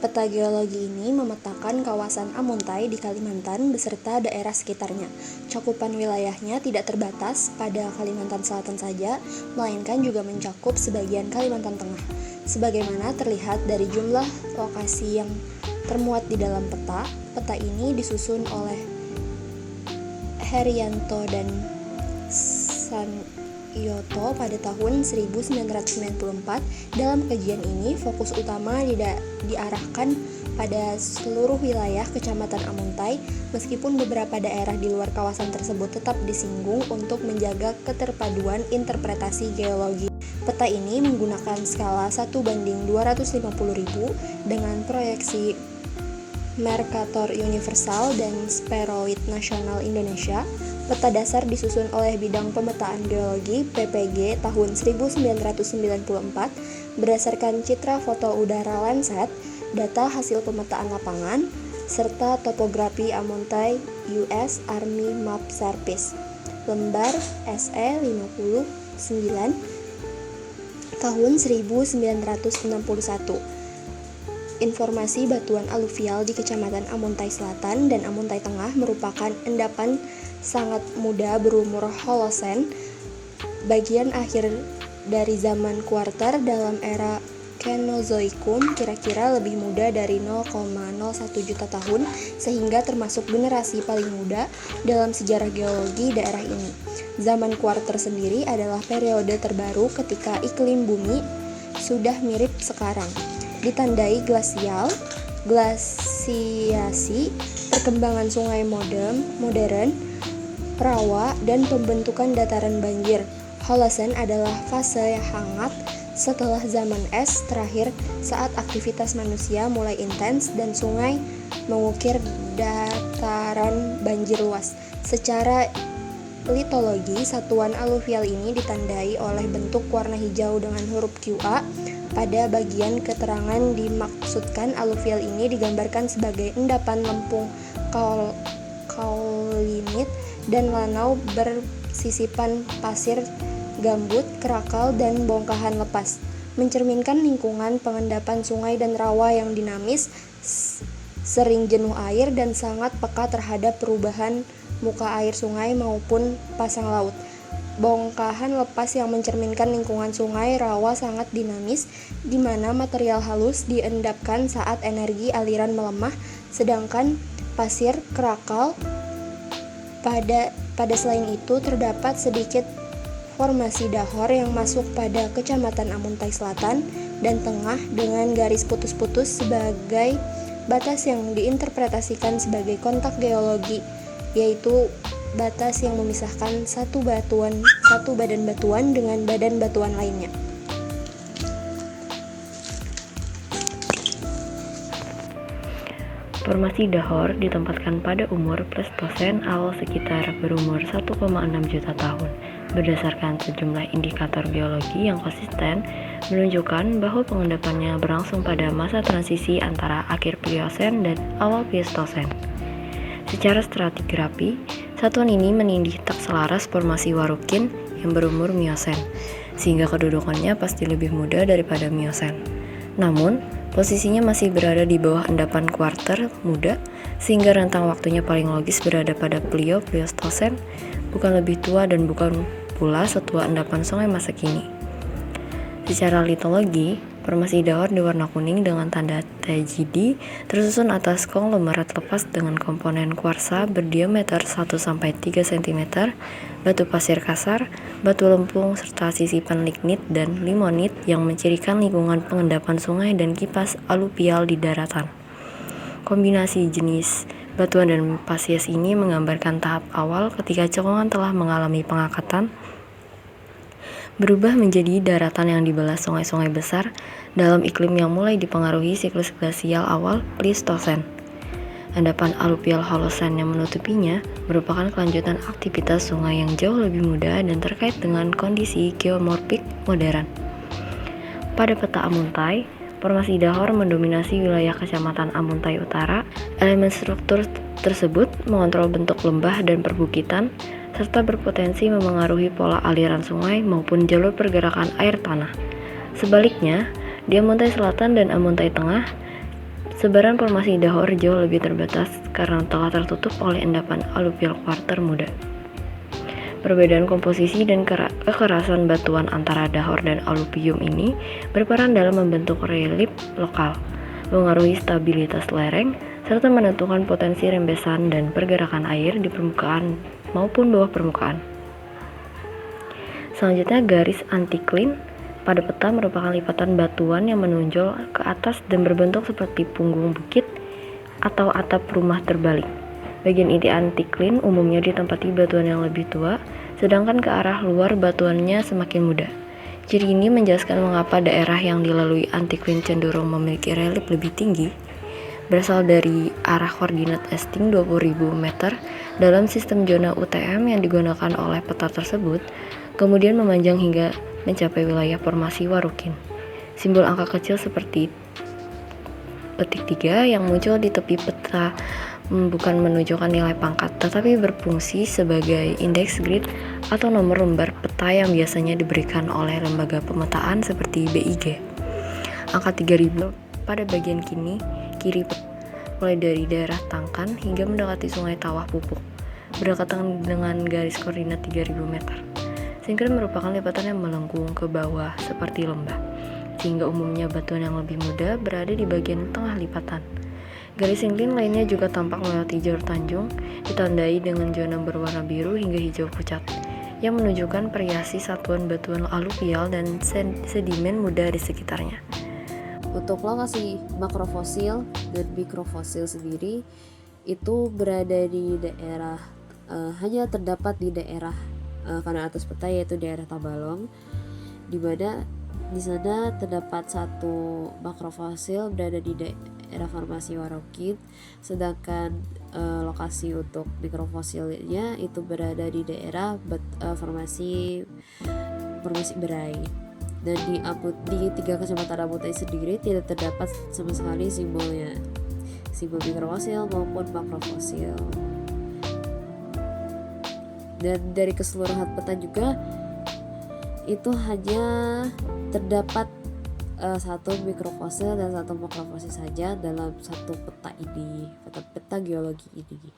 Peta geologi ini memetakan kawasan Amuntai di Kalimantan beserta daerah sekitarnya. Cakupan wilayahnya tidak terbatas pada Kalimantan Selatan saja, melainkan juga mencakup sebagian Kalimantan Tengah. Sebagaimana terlihat dari jumlah lokasi yang termuat di dalam peta, peta ini disusun oleh Herianto dan Sanyoto pada tahun 1994. Dalam kajian ini, fokus utama diarahkan pada seluruh wilayah Kecamatan Amuntai, meskipun beberapa daerah di luar kawasan tersebut tetap disinggung untuk menjaga keterpaduan interpretasi geologi. Peta ini menggunakan skala 1:250.000 dengan proyeksi Mercator Universal dan Spheroid Nasional Indonesia. Peta dasar disusun oleh Bidang Pemetaan Geologi (PPG) tahun 1994 berdasarkan citra foto udara Landsat, data hasil pemetaan lapangan, serta topografi Amuntai US Army Map Service, lembar SE 59 tahun 1961. Informasi batuan aluvial di Kecamatan Amuntai Selatan dan Amuntai Tengah merupakan endapan sangat muda berumur Holosen, bagian akhir dari zaman kuarter dalam era Kenozoikum, kira-kira lebih muda dari 0,01 juta tahun, sehingga termasuk generasi paling muda dalam sejarah geologi daerah ini. Zaman kuarter sendiri adalah periode terbaru ketika iklim bumi sudah mirip sekarang, ditandai glasiasi, perkembangan sungai modern, rawa, dan pembentukan dataran banjir. Holosen adalah fase hangat setelah zaman es terakhir saat aktivitas manusia mulai intens dan sungai mengukir dataran banjir luas. Secara litologi, satuan aluvial ini ditandai oleh bentuk warna hijau dengan huruf QA. Pada bagian keterangan dimaksudkan aluvial ini digambarkan sebagai endapan lempung kaulinit dan lanau bersisipan pasir, gambut, kerakal, dan bongkahan lepas, mencerminkan lingkungan pengendapan sungai dan rawa yang dinamis, sering jenuh air, dan sangat peka terhadap perubahan muka air sungai maupun pasang laut. Bongkahan lepas yang mencerminkan lingkungan sungai rawa sangat dinamis, di mana material halus diendapkan saat energi aliran melemah, sedangkan pasir kerakal pada selain itu terdapat sedikit formasi dahor yang masuk pada Kecamatan Amuntai Selatan dan Tengah dengan garis putus-putus sebagai batas yang diinterpretasikan sebagai kontak geologi, yaitu batas yang memisahkan satu badan batuan dengan badan batuan lainnya. Formasi dahor ditempatkan pada umur Pleistosen awal sekitar berumur 1,6 juta tahun. Berdasarkan sejumlah indikator geologi yang konsisten menunjukkan bahwa pengendapannya berlangsung pada masa transisi antara akhir Pliocene dan awal Pleistosen. Secara stratigrafi, satuan ini menindih tak selaras formasi Warukin yang berumur Miosen, sehingga kedudukannya pasti lebih muda daripada Miosen. Namun, posisinya masih berada di bawah endapan kuarter muda, sehingga rentang waktunya paling logis berada pada Pleistosen, bukan lebih tua dan bukan pula setua endapan sungai masa kini. Secara litologi, formasi dahor diwarna kuning dengan tanda TGD, tersusun atas konglomerat lepas dengan komponen kuarsa berdiameter 1-3 cm, batu pasir kasar, batu lempung, serta sisipan lignit dan limonit yang mencirikan lingkungan pengendapan sungai dan kipas aluvial di daratan. Kombinasi jenis batuan dan spesies ini menggambarkan tahap awal ketika cekungan telah mengalami pengangkatan, berubah menjadi daratan yang dibelah sungai-sungai besar dalam iklim yang mulai dipengaruhi siklus glasial awal Pleistosen. Endapan aluvial Holosen yang menutupinya merupakan kelanjutan aktivitas sungai yang jauh lebih muda dan terkait dengan kondisi geomorfik modern. Pada peta Amuntai, formasi dahor mendominasi wilayah Kecamatan Amuntai Utara. Elemen struktur tersebut mengontrol bentuk lembah dan perbukitan, serta berpotensi memengaruhi pola aliran sungai maupun jalur pergerakan air tanah. Sebaliknya, di Amuntai Selatan dan Amuntai Tengah, Sebaran formasi dahor jauh lebih terbatas karena telah tertutup oleh endapan aluvial kuarter muda. Perbedaan komposisi dan kekerasan batuan antara dahor dan aluvium ini berperan dalam membentuk relief lokal, mengaruhi stabilitas lereng, serta menentukan potensi rembesan dan pergerakan air di permukaan maupun bawah permukaan. Selanjutnya, garis antikline pada peta merupakan lipatan batuan yang menonjol ke atas dan berbentuk seperti punggung bukit atau atap rumah terbalik. Bagian inti antikline umumnya ditempati batuan yang lebih tua, sedangkan ke arah luar batuannya semakin muda. Ciri ini menjelaskan mengapa daerah yang dilalui antikline cenderung memiliki relief lebih tinggi, berasal dari arah koordinat Esting 20.000 meter dalam sistem zona UTM yang digunakan oleh peta tersebut, kemudian memanjang hingga mencapai wilayah formasi Warukin. Simbol angka kecil seperti petik 3 yang muncul di tepi peta bukan menunjukkan nilai pangkat, tetapi berfungsi sebagai indeks grid atau nomor lembar peta yang biasanya diberikan oleh lembaga pemetaan seperti BIG. Angka 3000 pada bagian kiri mulai dari daerah Tangkan hingga mendekati Sungai Tawah Pupuk, berdekatan dengan garis koordinat 3000 meter. Sinkron merupakan lipatan yang melengkung ke bawah seperti lembah, sehingga umumnya batuan yang lebih muda berada di bagian tengah lipatan. Garis sinkron lainnya juga tampak melewati jalur tanjung, ditandai dengan zona berwarna biru hingga hijau pucat, yang menunjukkan variasi satuan batuan aluvial dan sedimen muda di sekitarnya. Untuk lokasi makrofosil dan mikrofosil sendiri itu berada di daerah hanya terdapat di daerah kanan atas peta, yaitu daerah Tabalong, di mana di sana terdapat satu makrofosil berada di daerah formasi Warukin, sedangkan lokasi untuk mikrofosilnya itu berada di daerah formasi Berai. Dan di 3 kecamatan Abutai sendiri tidak terdapat sama sekali simbol mikrofosil maupun makrofosil. Dan dari keseluruhan peta juga itu hanya terdapat satu mikrofosil dan satu makrofosil saja dalam satu peta ini, peta geologi ini.